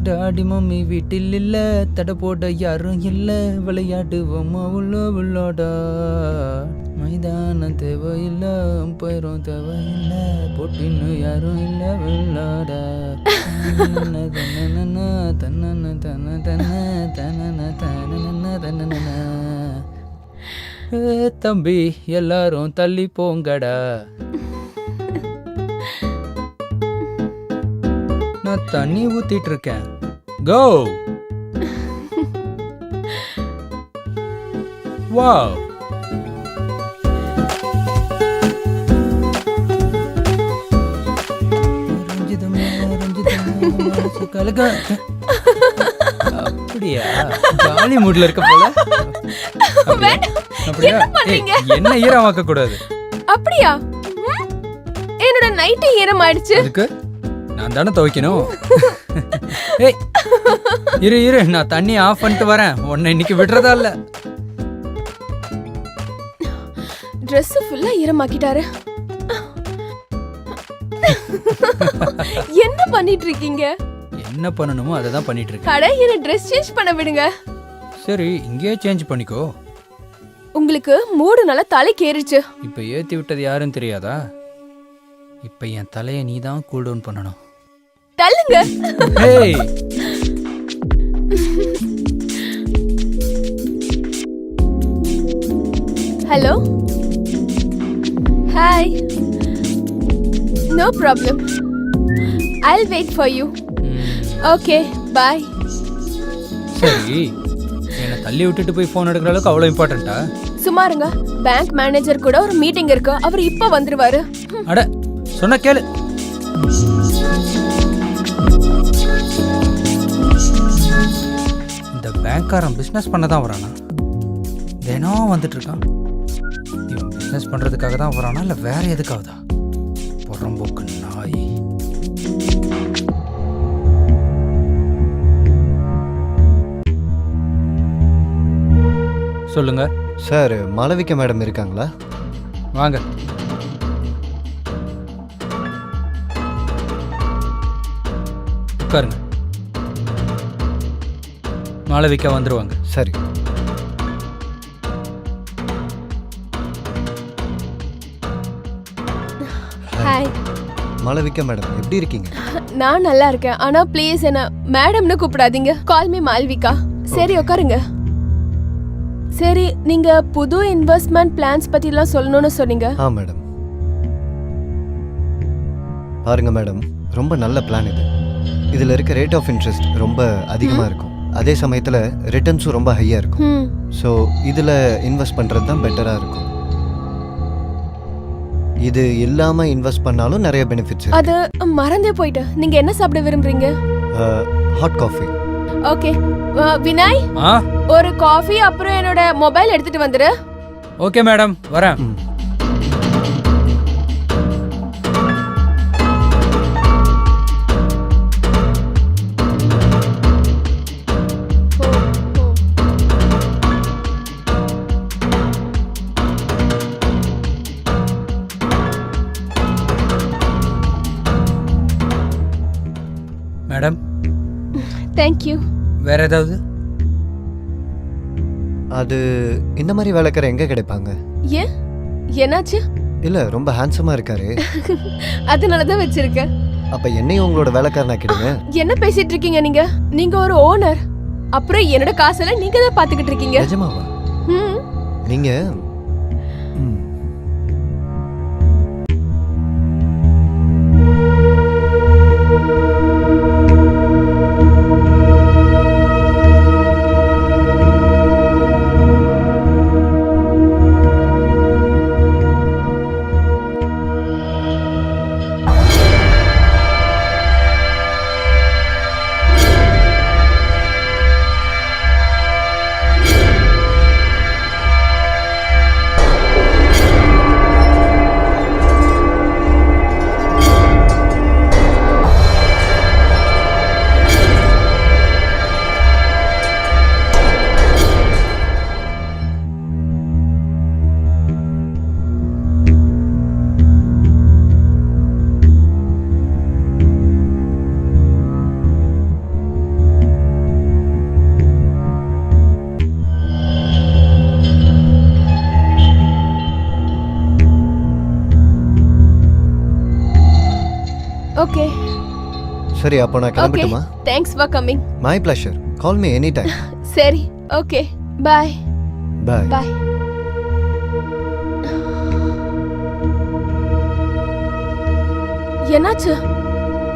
Daddy mummy வீட்டில் இல்ல, தடை போட யாரும் இல்ல, விளையாடுவோமா உள்ளோடா. மைதானம் தேவையில்ல, பயிரும் தேவையில்ல, போட்டின்னு யாரும் இல்ல விளையாட. தம்பி எல்லாரும் தள்ளி போங்கடா. நான் தண்ணி ஊத்திட்டு இருக்கேன். கோ. வாவ். அப்படியா? ஜாலி மூட்ல இருக்க போல. அப்படியா? என்ன ஈரமாக்க கூடாது. அப்படியா? என்னோட நைட்டி ஈரம் ஆயிடுச்சு. அதுக்கு நான் தானே துவைக்கணும். ஏய் இரு நான் தண்ணி ஆஃப் பண்ணிட்டு வரேன். உன்னை இன்னைக்கு விடுறதா இல்ல. Dress ஃபுல்லா ஈரமாக்கிட்டாரு. என்ன பண்ணிட்டு இருக்கீங்க? என்ன பண்ணணுமோ அதை தான் பண்ணிட்டு இருக்கேன். கடை என்ன Dress சேஞ்ச் பண்ண விடுங்க. சரி இங்கேயே சேஞ்ச் பண்ணிக்கோ. உங்களுக்கு மூடு நல்லா தலைக்கு ஏறிச்சு. இப்ப ஏத்தி விட்டது யாருன்னு தெரியாதா? இப்ப என் தலையை நீ தான் கூல் டவுன் பண்ணணும். தள்ளுங்க. Hey hello. Hi. No problem. I'll wait for you. Okay, bye. சரி என்ன தள்ளி விட்டுட்டு போய் ஃபோன் எடுக்கிற அளவுக்கு அவ்வளவு இம்பார்ட்டன்ட்டா? சுமாருங்க. பேங்க் மேனேஜர் கூட ஒரு மீட்டிங் இருக்கு. அவர் இப்ப வந்துருவாரு. அட சொன்ன கேளு. இந்த பேங்க்காரன் பிசினஸ் பண்ண தான் வரானா? தினம் வந்துட்டு இருக்கான். இவன் பிசினஸ் பண்றதுக்காக தான் வரானா இல்ல வேற எதுக்காகதா? புறம்போக்கு நாய். சொல்லுங்க சார். மாளவிகா மேடம் இருக்காங்களா? வாங்க. உட்காருங்க. மாளவிகா வந்துருவாங்க. சரி. ஹாய். மாளவிகா மேடம் எப்படி இருக்கீங்க? நான் நல்லா இருக்கேன். ஆனா ப்ளீஸ் என்ன மேடம்னு கூப்பிடாதீங்க. Call me Malvika. சரி உட்காருங்க. சரி நீங்க புது இன்வெஸ்ட்மெண்ட் பிளான்ஸ் பத்தி எல்லாம் சொல்லணும்னு சொன்னீங்க. மேடம் பாருங்க மேடம், ரொம்ப நல்ல பிளான் இது. இதுல இருக்க ரேட் ஆஃப் இன்ட்ரெஸ்ட் ரொம்ப அதிகமா இருக்கும். அதே சமயத்துல ரிட்டர்ன்ஸும் ரொம்ப ஹையா இருக்கும். ஸோ இதுல இன்வெஸ்ட் பண்றது தான் பெட்டரா இருக்கும். இது இல்லாம இன்வெஸ்ட் பண்ணாலும் நிறைய பெனிஃபிட்ஸ். அது மறந்தே போயிட்டு. நீங்க என்ன சாப்பிட விரும்புறீங்க? Hot coffee. ஓகே வினய், ஒரு காஃபி அப்புறம் என்னோட மொபைல் எடுத்துட்டு வந்துரு. ஓகே மேடம், வரேன். மேடம். Thank you. வேற ஏதாவது? அது இந்த மாதிரி வேலைக்கார எங்க கிடைப்பாங்க? ஏன் என்னாச்சு? இல்ல ரொம்ப ஹேண்ட்ஸமா இருக்காரு. அதனால தான் வச்சிருக்கேன். அப்ப என்னையும் உங்களோட வேலைக்காரனா கேளுங்க. என்ன பேசிட்டு இருக்கீங்க நீங்க? நீங்க ஒரு ஓனர். அப்புறம் என்னோட காசெல்லாம் நீங்க தான் பாத்துக்கிட்டு இருக்கீங்க. நிஜமாவா? நீங்க சரி அப்போ நான் ஓகே கிளம்பட்டுமா? Thanks for coming. My pleasure. Call me any time. சரி ஓகே பாய். பாய். பாய். என்னாச்சு?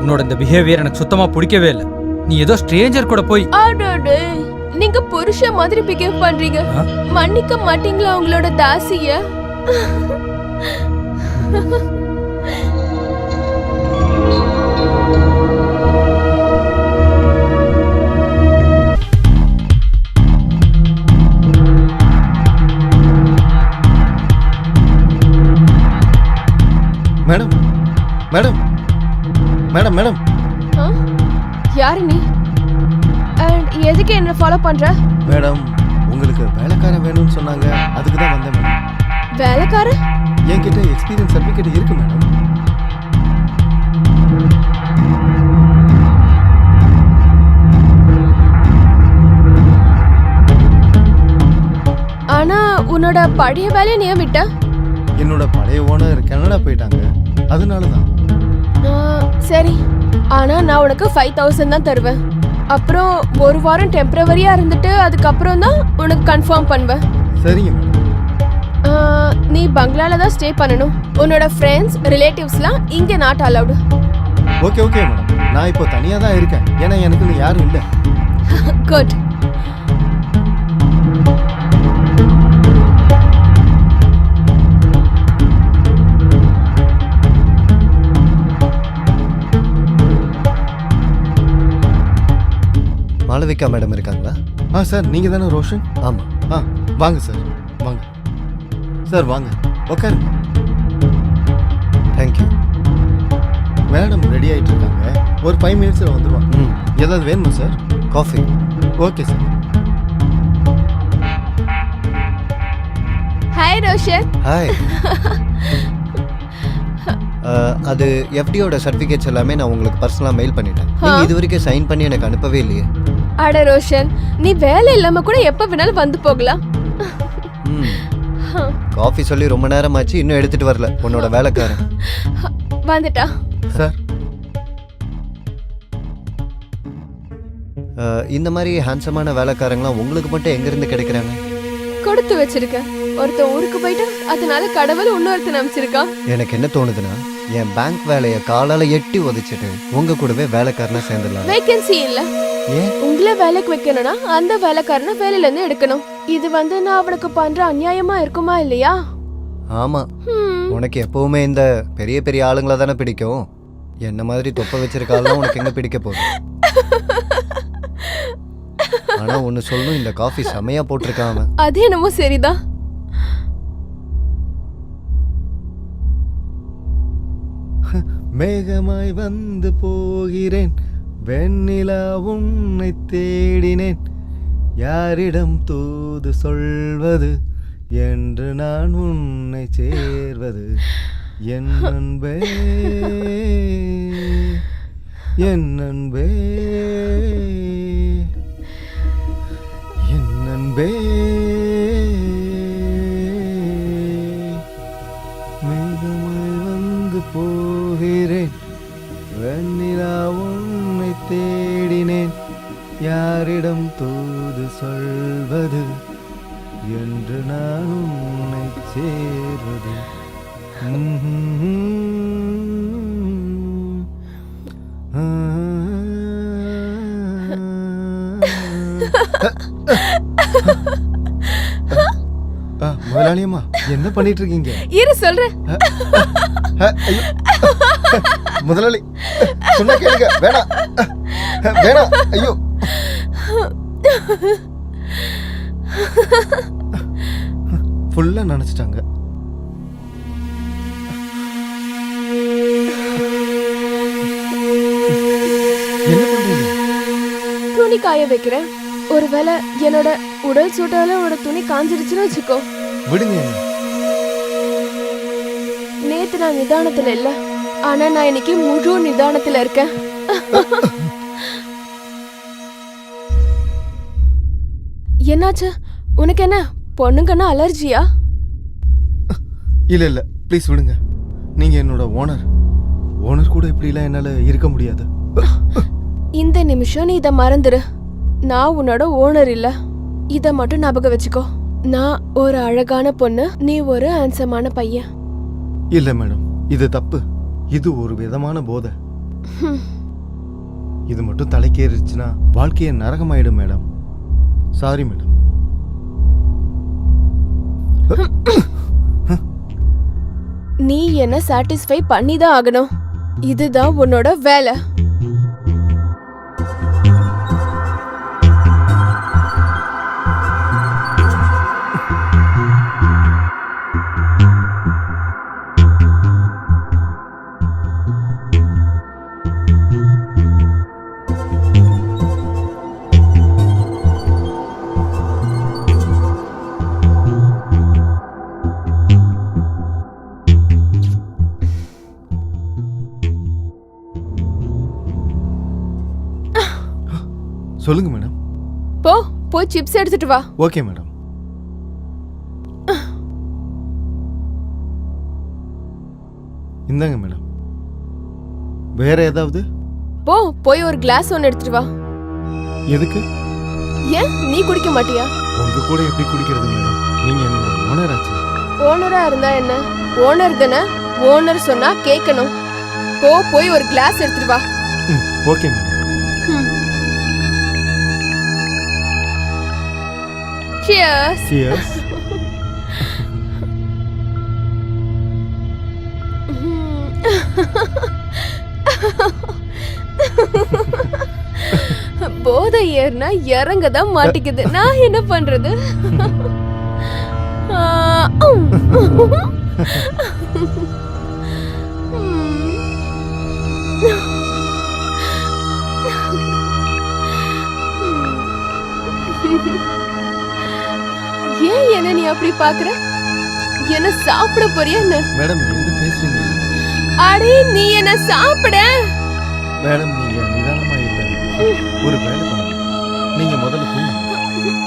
உன்னோட இந்த பிஹேவியர் எனக்கு சுத்தமா பிடிக்கவே இல்லை. நீ ஏதோ ஸ்ட்ரேஞ்சர் கூட போய் அடடே, நீங்க புருஷன் மாதிரி பிஹேவ் பண்றீங்க. ஆ? மன்னிக்க மாட்டீங்களா உங்களோட தாசிய? மேடம் மேடம் மேடம் மேடம் ஆ? யாரு நீ? அண்ட் எதுக்கு என்ன ஃபாலோ பண்ற? மேடம் உங்களுக்கு வேலைக்காரன் வேணும்னு சொன்னாங்க, அதுக்கு தான் வந்தேன் மேடம். வேலைக்கார? என்கிட்ட எக்ஸ்பீரியன்ஸ் சர்டிஃபிகேட் இருக்கு மேடம். ஆனா உன்னோட பழைய வேலையை நீ ஏன் விட்ட? என்னோட பழைய ஓனர் கனடா போயிட்டாங்க, அதனால தான். ஆ, சரி, ஆனா நான் உனக்கு 5000 தான் தருவேன். அப்புறம் ஒரு வாரம் டெம்பரவரியா இருந்துட்டு அதுக்கப்புறம் தான் உனக்கு கன்ஃபார்ம் பண்ணுவேன். சரிங்க மேடம். ஆ, நீ பங்களால தான் ஸ்டே பண்ணணும். உன்னோட ஃப்ரெண்ட்ஸ் ரிலேட்டிவ்ஸ்லாம் இங்க not allowed. Okay okay madam, நான் இப்போ தனியாக தான் இருக்கேன், ஏன்னா எனக்குன்னு யாரும் இல்லை. குட். மாளவிகா மேடம் இருக்காங்களா? சார் நீங்கள் தானே ரோஷன்? ஆமாம். வாங்க சார், வாங்க சார், வாங்க உட்காருங்க. தேங்க்யூ. மேடம் ரெடி ஆகிட்டு இருக்காங்க, ஒரு 5 மினிட்ஸில் வந்துடுவாங்க. ஏதாவது வேணுமா sir? Coffee. Okay sir. Hi Roshan. Hi. அது எஃப்டியோட சர்டிஃபிகேட்ஸ் எல்லாமே நான் உங்களுக்கு பர்சனலாக மெயில் பண்ணிட்டேன். நீங்கள் இது வரைக்கும் சைன் பண்ணி எனக்கு அனுப்பவே இல்லையே. அட ரோஷன், நீ வேலை இல்லாம கூட எப்ப வேணாலும் வந்து போகலாம். காஃபி சொல்லி ரொம்ப நேரம் ஆச்சு, இன்னும் எடுத்துட்டு வரல உன்னோட வேலைக்காரன். வந்துட்டா சார். இந்த மாதிரி ஹேண்ட்ஸமான வேலைக்காரங்களாம் உங்களுக்கு மட்டும் எங்கேருந்து கிடைக்கிறாங்க? கொடுத்து வச்சிருக்க. ஒருத்த ஊருக்கு போயிட்டு அதனால கடவுள் இன்னொருத்தன் அமைச்சிருக்கா. எனக்கு என்ன தோணுதுன்னா, என் பேங்க் வேலையை காலால எட்டி உதைச்சிட்டு உங்க கூடவே வேலைக்காரனா சேர்ந்துடலாம். வேகன்சி இல்ல. ஏன்? உங்களை வேலைக்கு வைக்கணும்னா அந்த வேலைக்காரனை வேலையில இருந்து எடுக்கணும். இது நான் அவனுக்கு பண்ற அநியாயமா இருக்குமா இல்லையா? ஆமா. உனக்கு எப்பவுமே இந்த பெரிய பெரிய ஆளுங்களா தானே பிடிக்கும். என்ன மாதிரி தொப்ப வச்சிருக்காலாம் உனக்கு எங்க பிடிக்க போகுது? ஆனா ஒன்னு சொல்லணும், இந்த காஃபி செமையா போட்டிருக்கான் அவன். அது என்னமோ சரிதான். மேகமாய் வந்து போகிறேன், வெண்ணிலா உன்னை தேடினேன், யாரிடம் தூது சொல்வது என்று நான் உன்னை சேர்வது, என் அன்பே என் அன்பே என் அன்பே. மேகமாய் வந்து போகிறேன், வெண்ணிலா உன்னை தேடினேன், யாரிடம் தூது சொல்வது என்று நான் உன்னை சேர்வது. முதலாளியம்மா என்ன பண்ணிட்டு இருக்கீங்க? இரு சொல்றேன். முதலாளி சொன்னா கேளுங்க. வேணாம் வேணாம். ஐயோ, ஃபுல்லா நினைச்சிட்டாங்க. என்ன பண்றீங்க? துணி காய வைக்கிறேன். ஒருவேளை என்னோட உடல் சூட்டால உன்னோட துணி காஞ்சிருச்சுன்னு வச்சுக்கோ. விடுங்க. நேத்து நான் நிதானத்துல இல்ல, ஆனா நான் இன்னைக்கு முழு நிதானத்துல இருக்கேன். என்னாச்சு? உனக்கு என்ன பொண்ணுங்கன்னா அலர்ஜியா? இல்ல இல்ல, ப்ளீஸ் விடுங்க. நீங்க என்னோட ஓனர் கூட இப்படிலாம் என்னால இருக்க முடியாது. இந்த நிமிஷம் நீ இத மறந்துரு. நான் உன்னோட ஓனர் இல்ல, இத மட்டும் ஞாபகம் வச்சுக்கோ. நான் ஒரு அழகான பொண்ணு, நீ ஒரு ஹேண்ட்ஸமான பையன். இல்ல மேடம், இது தப்பு. இது ஒரு விதமான போதை. இது மட்டும் தலைக்கேறிச்சுன்னா வாழ்க்கையை நரகமாயிடும் மேடம். Sorry madam. நீ என்ன சாட்டிஸ்ஃபை பண்ணிதான் ஆகணும். இதுதான் உன்னோட வேலை. சொல்லுங்க மேடம். போய் சிப்ஸ் எடுத்துட்டு வா. Okay madam. இந்தாங்க மேடம். வேற ஏதாவது? போய் ஒரு கிளாஸ் ஒன்னு எடுத்துட்டு வா. எதுக்கு? ஏன் நீ குடிக்க மாட்டியா? உங்க கூட எப்படி குடிக்கிறது மேடம்? நீங்க என்னோட ஓனர் ஆச்சு. ஓனரா இருந்தா என்ன? ஓனர் தானே. ஓனர் சொன்னா கேட்கணும். போய் ஒரு கிளாஸ் எடுத்துட்டு வா. Okay madam. Cheers. Cheers. போதை ஏறினா இறங்கதான் மாட்டிக்குது. நான் என்ன பண்றது? ஏன் என்ன நீ அப்படி பாக்குற? என்ன சாப்பிட போறியா என்ன? மேடம் என்ன பேசுறீங்க? அடே நீ என்ன சாப்பிட. மேடம் நீங்க நிதானமா இல்ல. ஒரு வேலை பண்ணுங்க. நீங்க முதல்ல தூங்குங்க.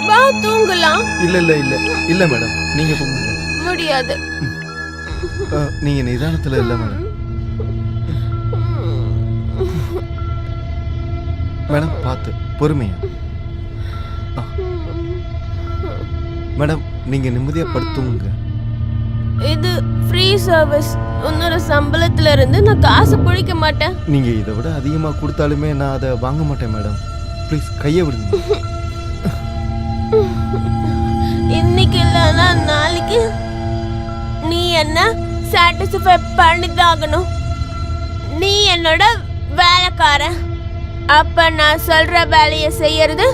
வா தூங்கலாம். இல்ல இல்ல இல்ல இல்ல மேடம், நீங்க தூங்குங்க. முடியாது. நீங்க நிதானத்துல இல்ல மேடம். மேடம் பார்த்து பொறுமையா. மேடம் நீங்க நிம்மதியா படுத்துங்க. இது ஃப்ரீ சர்வீஸ். உன்னோட சம்பளத்துல இருந்து நான் காசு பிடிக்க மாட்டேன். நீங்க இதை விட அதிகமா கொடுத்தாலுமே நான் அதை வாங்க மாட்டேன் மேடம். ப்ளீஸ் கையை விடுங்க. இன்னைக்கு இல்லைன்னா நாளைக்கு நீ என்ன சாட்டிஸ்ஃபை பண்ணிதாகணும். நீ என்னோட வேலைக்காரன். அப்ப நான் சொல்ற வேலையை செய்யறது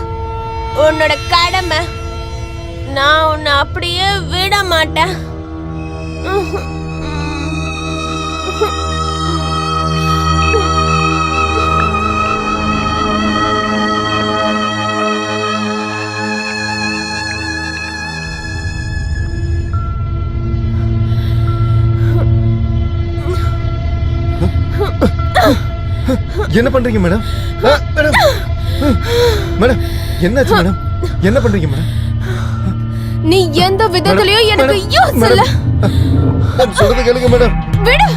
உன்னோட கடமை. நான் உன்னை அப்படியே விட மாட்டேன். என்ன பண்றீங்க மேடம்? மேடம் மேடம் என்னாச்சு மேடம்? என்ன பண்றீங்க மேடம்? நீ எந்த விதத்திலயும் எனக்கு யூஸ் இல்ல. நான் சொல்றது கேளுங்க மேடம். விடு.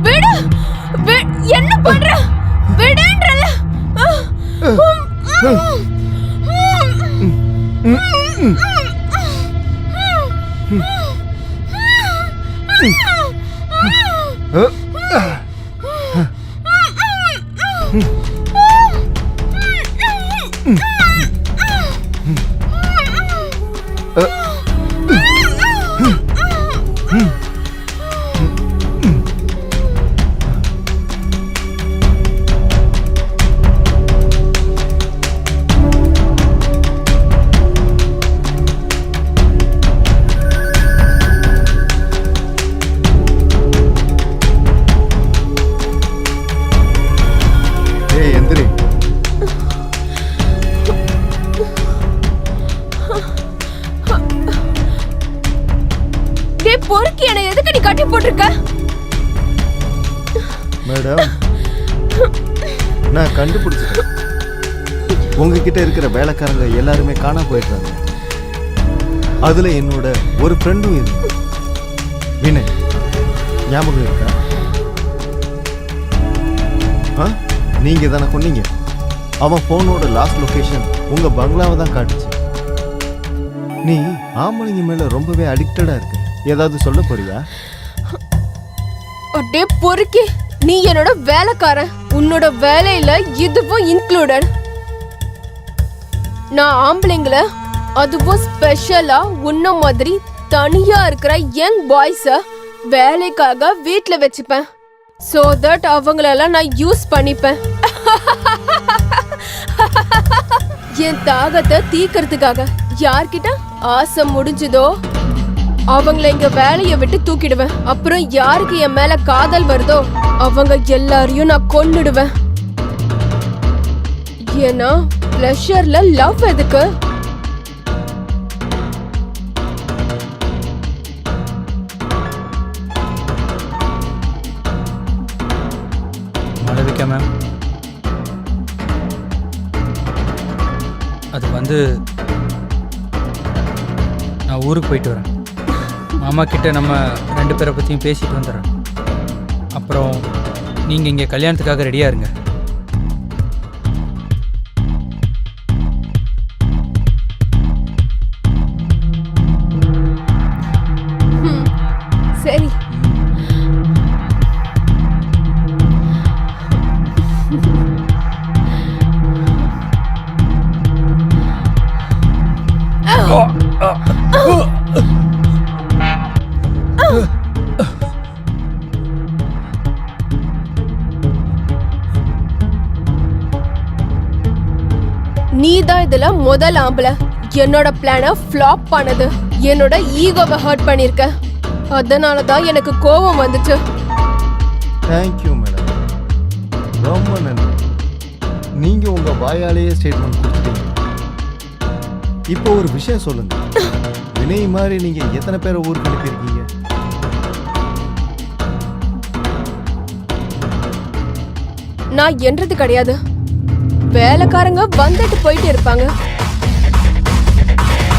விடு. என்ன பண்ற? விடுன்றல. பொறுக்கி என்ன எதுக்கு நீ கட்டி போட்டிருக்க? மேடம் நான் கண்டுபிடிச்சிட்டேன். உங்ககிட்ட இருக்கிற வேலைக்காரங்க எல்லாருமே காணாம போயிடுறாங்க. அதுல என்னோட ஒரு ஃப்ரெண்டும் இருக்கு, வினய். ஞாபகம் இருக்கா? ஆ நீங்கள் தானே கொன்னீங்க. அவன் ஃபோனோட லாஸ்ட் லொக்கேஷன் உங்கள் பங்களாவை தான் காட்டுச்சு. நீ ஆம்பளைங்க மேலே ரொம்பவே அடிக்டடாக இருக்க. ஏதாவது சொல்ல போறியா? அடே பொறுக்கி, நீ என்னோட வேலைக்காரன். உன்னோட வேலையில இதுவும் இன்க்ளூடட். நான் ஆம்பளைங்கள, அதுவும் ஸ்பெஷலா உன்ன மாதிரி தனியா இருக்கிற யங் பாய்ஸ வேலைக்காக வீட்ல வச்சுப்பேன். சோ தட் அவங்களெல்லாம் நான் யூஸ் பண்ணிப்பேன். என் தாகத்தை தீக்கிறதுக்காக. யார்கிட்ட ஆசை முடிஞ்சதோ அவங்கள இங்க வேலைய விட்டு தூக்கிடுவேன். அப்புறம் யாருக்கு என் மேல காதல் வருதோ அவங்க எல்லாரையும் நான் கொன்னுடுவேன். ஏன்னா பிளஷர்ல லவ் எதுக்கு? மாளவிகா மேம், அது வந்து நான் ஊருக்கு போயிட்டு வரேன். மாமா கிட்ட நம்ம 2 பேரை பற்றியும் பேசிட்டு வந்துடுறேன். அப்புறம் நீங்கள் இங்கே கல்யாணத்துக்காக ரெடியாக இருங்க. சரி. நீதான் இதுல முதல் ஆம்பளை. என்னோட பிளான ஃப்ளாப் பண்ணது. என்னோட ஈகோவை ஹர்ட் பண்ணிருக்க. அதனாலதான் எனக்கு கோபம் வந்துச்சு. தேங்க்யூ மேடம், ரொம்ப நன்றி. நீங்கள் உங்கள் வாயாலேயே ஸ்டேட்மெண்ட் கொடுத்துட்டீங்க. இப்போ ஒரு விஷயம் சொல்லுங்க, வினய் மாதிரி நீங்கள் எத்தனை பேரை ஊருக்கு அனுப்பியிருக்கீங்க? நான் என்றது கிடையாது. வேலைக்காரங்க வந்துட்டு போயிட்டு இருப்பாங்க.